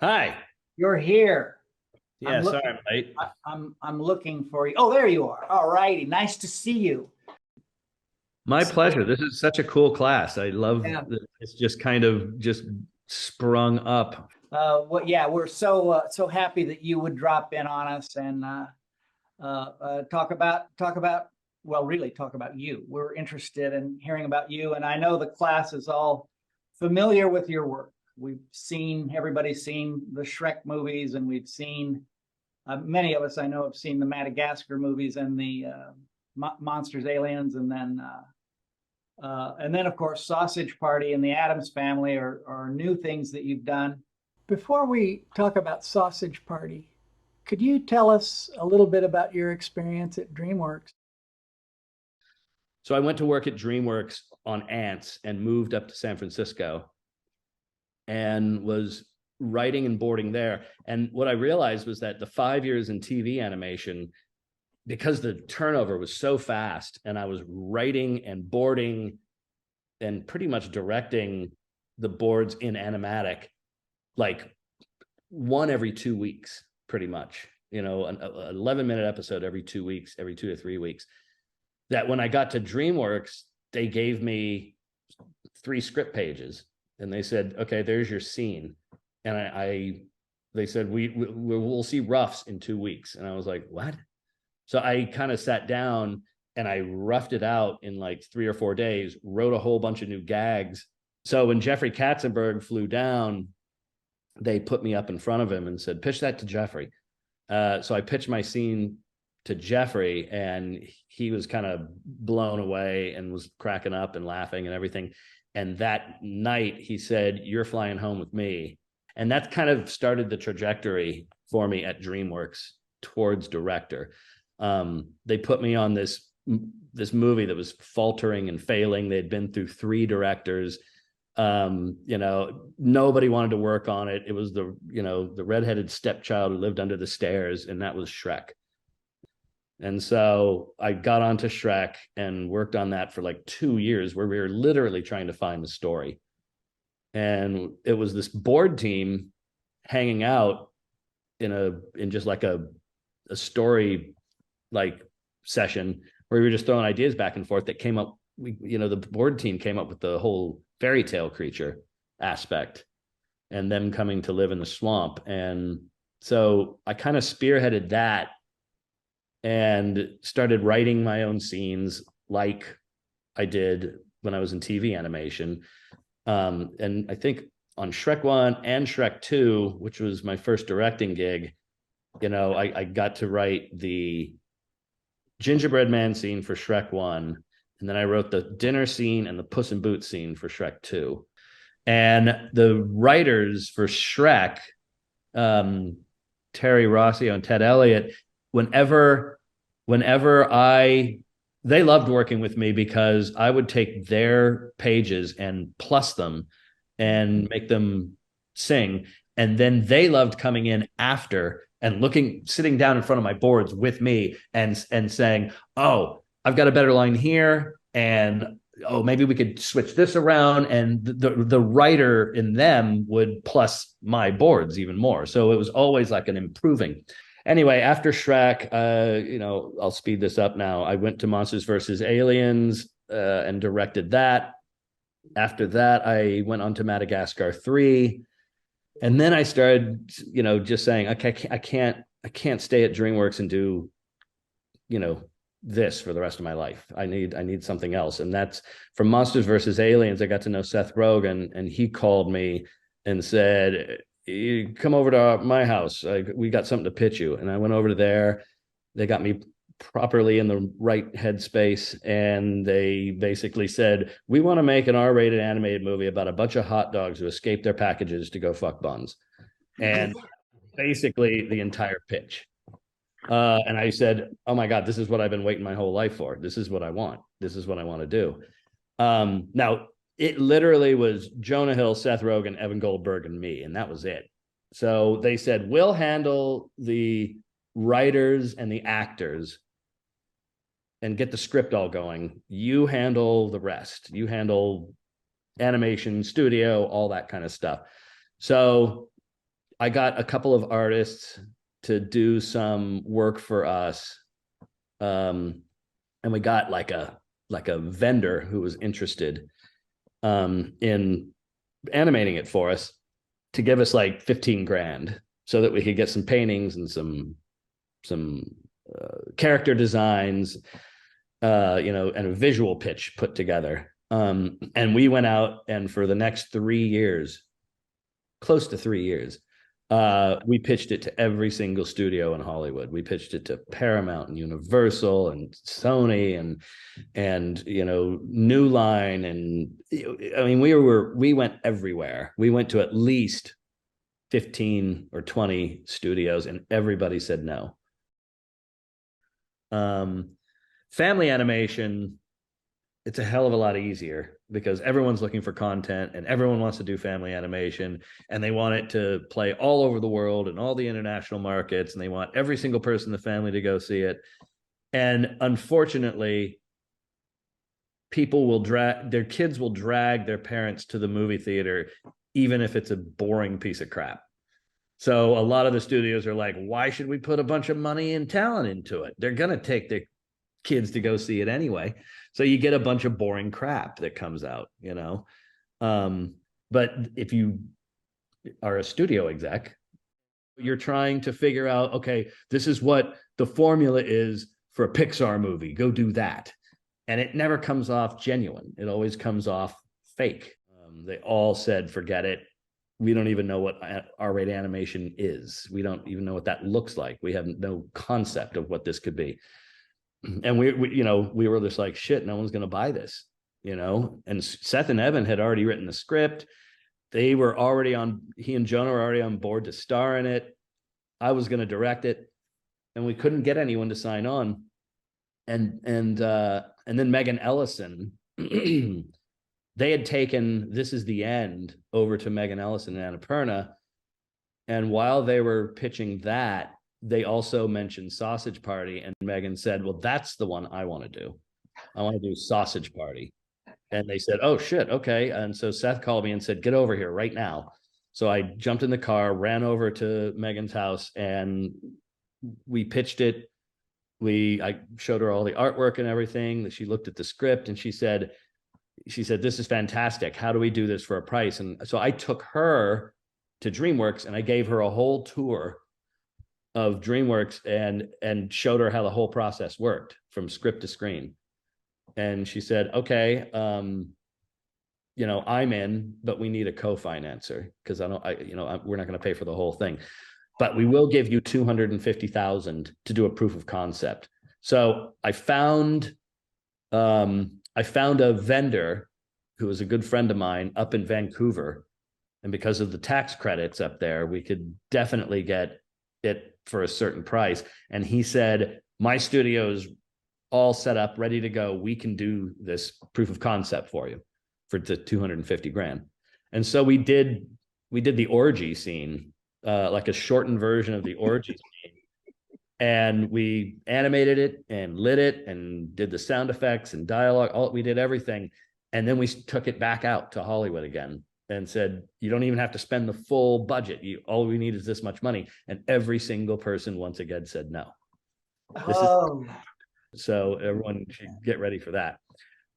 Hi. You're here. Yeah, I'm sorry looking. I'm late. I'm looking for you. Oh, there you are. All righty. Nice to see you. My So, pleasure. This is such a cool class. I love yeah. that it's just kind of just sprung up. Yeah, we're so happy that you would drop in on us and talk about well, really talk about you. We're interested in hearing about you, and I know the class is all familiar with your work. Everybody's seen the Shrek movies, and we've seen many of us I know have seen the Madagascar movies and the Monsters, Aliens, and then of course Sausage Party and the Addams Family are new things that you've done. Before we talk about Sausage Party, could you tell us a little bit about your experience at DreamWorks? So I went to work at DreamWorks on Ants and moved up to San Francisco and was writing and boarding there. And what I realized was that the 5 years in TV animation, because the turnover was so fast and I was writing and boarding and pretty much directing the boards in animatic, like one every 2 weeks, pretty much, an 11-minute episode every 2 weeks, every 2 to 3 weeks. That when I got to DreamWorks, they gave me 3 script pages and they said, okay, there's your scene. And they said, we'll see roughs in 2 weeks. And I was like, what? So I kind of sat down and I roughed it out in like 3 or 4 days, wrote a whole bunch of new gags. So when Jeffrey Katzenberg flew down, they put me up in front of him and said, pitch that to Jeffrey. So I pitched my scene to Jeffrey and he was kind of blown away and was cracking up and laughing and everything. And that night he said, you're flying home with me. And that kind of started the trajectory for me at DreamWorks towards director. They put me on this movie that was faltering and failing. They'd been through 3 directors. Nobody wanted to work on it. It was the redheaded stepchild who lived under the stairs, and that was Shrek. And so I got onto Shrek and worked on that for like 2 years, where we were literally trying to find the story. And it was this board team hanging out in just like a story like session where we were just throwing ideas back and forth that came up. The board team came up with the whole fairy tale creature aspect and them coming to live in the swamp. And so I kind of spearheaded that and started writing my own scenes like I did when I was in TV animation. And I think on Shrek 1 and Shrek 2, which was my first directing gig, I got to write the gingerbread man scene for Shrek 1. And then I wrote the dinner scene and the Puss in Boots scene for Shrek 2. And the writers for Shrek, um, Terry Rossio and Ted Elliott, whenever whenever I they loved working with me because I would take their pages and plus them and make them sing. And then they loved coming in after and sitting down in front of my boards with me and saying, "Oh, I've got a better line here," and oh, maybe we could switch this around. And the writer in them would plus my boards even more. So it was always like an improving. Anyway, after Shrek, I'll speed this up now. I went to Monsters versus Aliens and directed that. After that, I went on to Madagascar 3. And then I started, just saying, okay, I can't stay at DreamWorks and do, you know, this for the rest of my life. I need something else. And that's from Monsters versus Aliens. I got to know Seth Rogen, and he called me and said, you come over to my house. We got something to pitch you. And I went over to there. They got me properly in the right headspace. And they basically said, we want to make an R-rated animated movie about a bunch of hot dogs who escape their packages to go fuck buns. And basically the entire pitch. And I said, oh my God, this is what I've been waiting my whole life for. This is what I want. This is what I want to do. Now, it literally was Jonah Hill, Seth Rogen, Evan Goldberg, and me, and that was it. So they said, we'll handle the writers and the actors and get the script all going. You handle the rest. You handle animation, studio, all that kind of stuff. So I got a couple of artists to do some work for us. And we got like a vendor who was interested in animating it for us to give us like 15 grand so that we could get some paintings and some character designs, and a visual pitch put together. And we went out, and for the next 3 years, close to 3 years, we pitched it to every single studio in Hollywood. We pitched it to Paramount and Universal and Sony and New Line, and I mean we went everywhere. We went to at least 15 or 20 studios, and everybody said no. Family animation, it's a hell of a lot easier because everyone's looking for content and everyone wants to do family animation, and they want it to play all over the world and all the international markets, and they want every single person in the family to go see it. And unfortunately, their kids will drag their parents to the movie theater, even if it's a boring piece of crap. So a lot of the studios are like, why should we put a bunch of money and talent into it? They're going to take their kids to go see it anyway. So you get a bunch of boring crap that comes out, But if you are a studio exec, you're trying to figure out, okay, this is what the formula is for a Pixar movie. Go do that. And it never comes off genuine. It always comes off fake. They all said, forget it. We don't even know what R-rated animation is. We don't even know what that looks like. We have no concept of what this could be. And we were just like, shit, no one's going to buy this, And Seth and Evan had already written the script. He and Jonah were already on board to star in it. I was going to direct it, and we couldn't get anyone to sign on. And then Megan Ellison, they had taken This Is the End over to Megan Ellison and Annapurna. And while they were pitching that, they also mentioned Sausage Party, and Megan said, well, that's the one I want to do. I want to do Sausage Party. And they said, oh shit, okay. And so Seth called me and said, get over here right now. So I jumped in the car, ran over to Megan's house, and we pitched it. I showed her all the artwork and everything. She looked at the script and she said, this is fantastic. How do we do this for a price? And so I took her to DreamWorks and I gave her a whole tour of DreamWorks and showed her how the whole process worked from script to screen. And she said, okay, I'm in, but we need a co-financer because we're not going to pay for the whole thing, but we will give you $250,000 to do a proof of concept. So I found a vendor who was a good friend of mine up in Vancouver. And because of the tax credits up there, we could definitely get it for a certain price. And he said, my studio's all set up, ready to go. We can do this proof of concept for you for the 250 grand. And so we did the orgy scene, like a shortened version of the orgy scene. And we animated it and lit it and did the sound effects and dialogue. We did everything. And then we took it back out to Hollywood again and said, you don't even have to spend the full budget. All we need is this much money. And every single person once again said no. So everyone should get ready for that.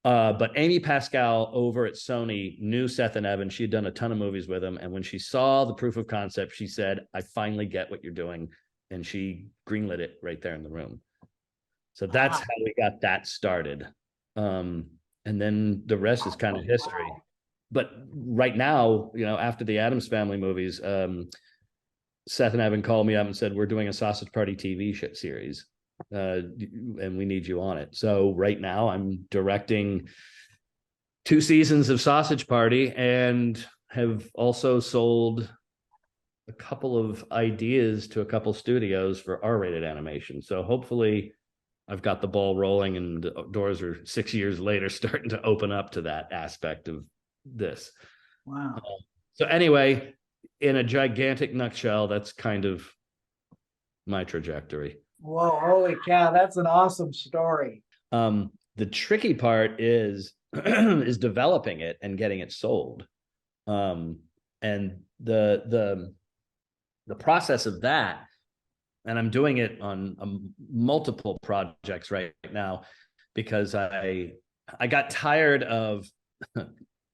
But Amy Pascal over at Sony knew Seth and Evan. She had done a ton of movies with them. And when she saw the proof of concept, she said, I finally get what you're doing. And she greenlit it right there in the room. So that's how we got that started. And then the rest is kind of history. But right now, after the Addams Family movies, Seth and Evan called me up and said, we're doing a Sausage Party TV series. And we need you on it. So right now I'm directing 2 seasons of Sausage Party and have also sold a couple of ideas to a couple studios for R-rated animation. So hopefully I've got the ball rolling, and the doors are 6 years later starting to open up to that aspect of this. Wow. So anyway, in a gigantic nutshell, that's kind of my trajectory. Whoa, holy cow, that's an awesome story. The tricky part is is developing it and getting it sold. And the the process of that, and I'm doing it on multiple projects right now, because I got tired of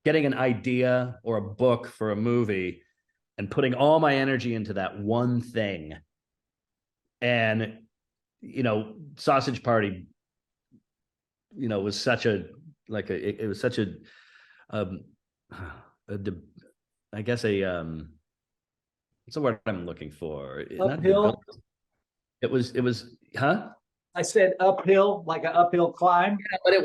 getting an idea or a book for a movie and putting all my energy into that one thing. And, Sausage Party, was such a, like, it was such a, I guess what's the word I'm looking for? Uphill. It was, huh? I said uphill, like an uphill climb. Yeah, but it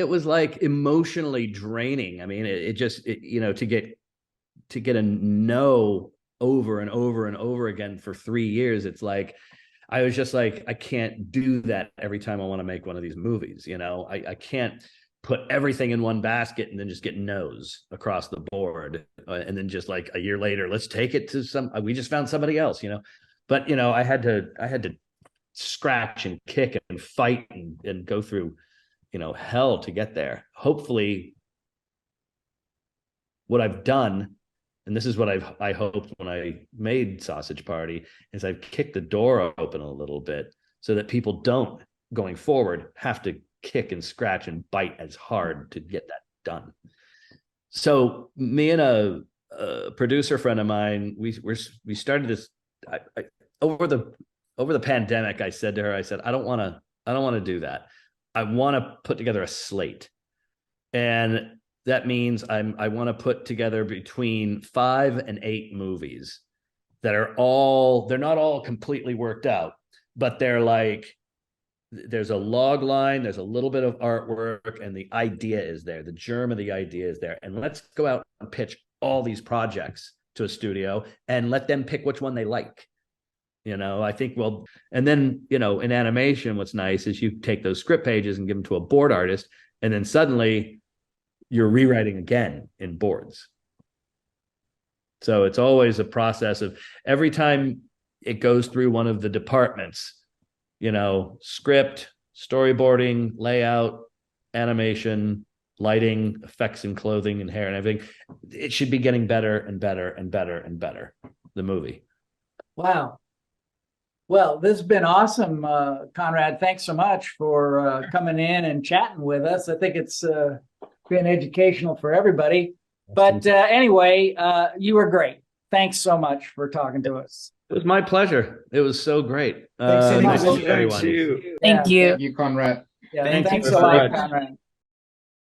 was like emotionally draining. I mean, it just, to get a no over and over and over again for 3 years, it's like, I was just like, I can't do that every time I want to make one of these movies. I can't put everything in one basket and then just get no's across the board. And then just like a year later, let's take it to we just found somebody else, but, I had to scratch and kick and fight and go through, hell to get there. Hopefully what I've done, and this is what I hoped when I made Sausage Party, is I've kicked the door open a little bit so that people don't, going forward, have to kick and scratch and bite as hard to get that done. So me and a producer friend of mine, we started this over the pandemic. I said to her, I don't want to do that. I want to put together a slate. And that means I want to put together between 5 and 8 movies that they're not all completely worked out, but they're like, there's a log line, there's a little bit of artwork, and the idea is there. The germ of the idea is there. And let's go out and pitch all these projects to a studio and let them pick which one they like. I think, and then, in animation, what's nice is you take those script pages and give them to a board artist, and then suddenly you're rewriting again in boards. So it's always a process of every time it goes through one of the departments, script, storyboarding, layout, animation, lighting, effects and clothing and hair and everything, it should be getting better and better and better and better, the movie. Wow. Well, this has been awesome, Conrad. Thanks so much for coming in and chatting with us. I think it's been educational for everybody. But anyway, you were great. Thanks so much for talking to us. It was my pleasure. It was so great. Thanks so much. Nice to meet everyone. Thank you. Yeah. Thank you, Conrad. Yeah, Thank thanks you a lot, very much. Conrad.